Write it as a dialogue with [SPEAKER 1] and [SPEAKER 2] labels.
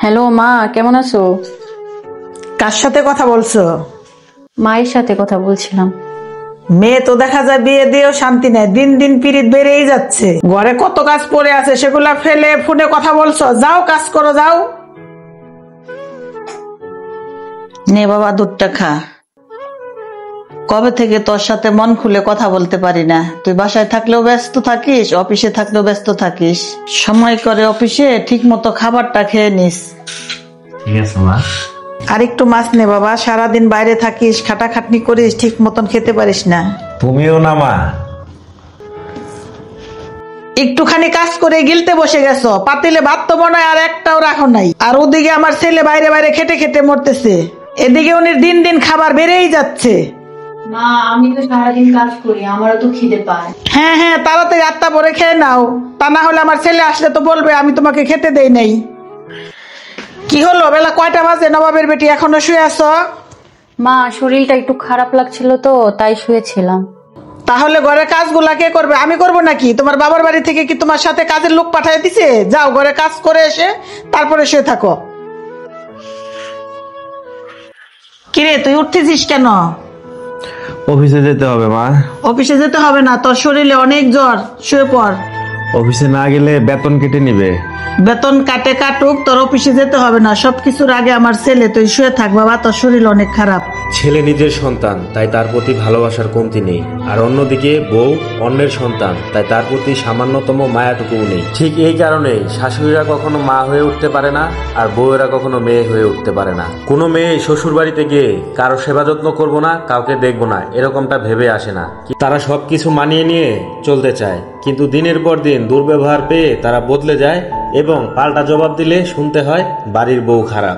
[SPEAKER 1] Hello মা, কেমন আছো?
[SPEAKER 2] কার সাথে কথা বলছো?
[SPEAKER 1] মায়ের সাথে কথা বলছিলাম।
[SPEAKER 2] মেয়ে তো দেখা যায় বিয়ে দিয়েও শান্তি নেই, দিন দিন পিরিত বেড়েই যাচ্ছে। ঘরে কত কাজ পড়ে আছে সেগুলা ফেলে ফোনে কথা বলছো? যাও কাজ করো, যাও। নে বাবা, দুধটা খা। কবে থেকে তোর সাথে মন খুলে কথা বলতে পারি না। তুই বাসায় থাকলেও ব্যস্ত থাকিস, অফিসে থাকলেও ব্যস্ত থাকিস। সময় করে অফিসে ঠিক মতো খাবারটা খেয়ে নিস।
[SPEAKER 3] ঠিক আছে মা।
[SPEAKER 2] আর একটু মাছ নে বাবা, সারাদিন বাইরে থাকিস, খাটাখাটনি করিস, ঠিক মতন খেতে পারিস না।
[SPEAKER 3] তুমিও না মা।
[SPEAKER 2] একটুখানি কাজ করে গিলতে বসে গেছো, পাতিলে ভাত তো মনে হয় আর একটাও রাখো নাই। আর ওদিকে আমার ছেলে বাইরে বাইরে খেটে খেটে মরতেছে, এদিকে উনি দিন দিন খাবার বেড়েই যাচ্ছে।
[SPEAKER 1] মা, আমি তো সারাদিন কাজ করি, আমারও তো খিদে পায়।
[SPEAKER 2] হ্যাঁ হ্যাঁ, তাড়াতাড়ি আটটা পরে খেয়ে নাও, তা না হলে আমার ছেলে আসলে তো বলবে আমি তোমাকে খেতে দেই নাই। কি হলো, বেলা কয়টা বাজে? নবাবের বেটি এখনো শুয়ে আছো?
[SPEAKER 1] মা, শরীরটা একটু খারাপ লাগছিল তো তাই শুয়েছিলাম।
[SPEAKER 2] তাহলে ঘরের কাজগুলা কে করবে? আমি করবো নাকি? তোমার বাবার বাড়ি থেকে কি তোমার সাথে কাজের লোক পাঠিয়ে দিছে? যাও ঘরে কাজ করে এসে তারপরে শুয়ে থাকো। কিরে, তুই উঠতেছিস কেন?
[SPEAKER 3] অফিসে যেতে হবে মা।
[SPEAKER 2] অফিসে যেতে হবে না, তোর শরীরে অনেক জ্বর, শুয়ে পড়।
[SPEAKER 3] অফিসে না গেলে বেতন কেটে নিবে।
[SPEAKER 2] বেতন কাটে কাটুক, তোর অফিসে যেতে হবে না। সবকিছুর আগে আমার ছেলে, তুই শুয়ে থাক বাবা, তোর শরীর অনেক খারাপ।
[SPEAKER 4] ছেলে নিজের সন্তান, তাই তার প্রতি ভালোবাসার কমতি নেই। আর অন্যদিকে বউ অন্যের সন্তান, তাই তার প্রতি সামান্যতম মায়াটুকুও নেই। ঠিক এই কারণে শাশুড়িরা কখনো মা হয়ে উঠতে পারে না, আর বউয়েরা কখনো মেয়ে হয়ে উঠতে পারে না। কোনো মেয়ে শ্বশুর বাড়িতে গিয়ে কারো সেবা যত্ন করবো না, কাউকে দেখবো না, এরকমটা ভেবে আসে না। তারা সবকিছু মানিয়ে নিয়ে চলতে চায়, কিন্তু দিনের পর দিন দুর্ব্যবহার পেয়ে তারা বদলে যায় এবং পাল্টা জবাব দিলে শুনতে হয় বাড়ির বউ খারাপ।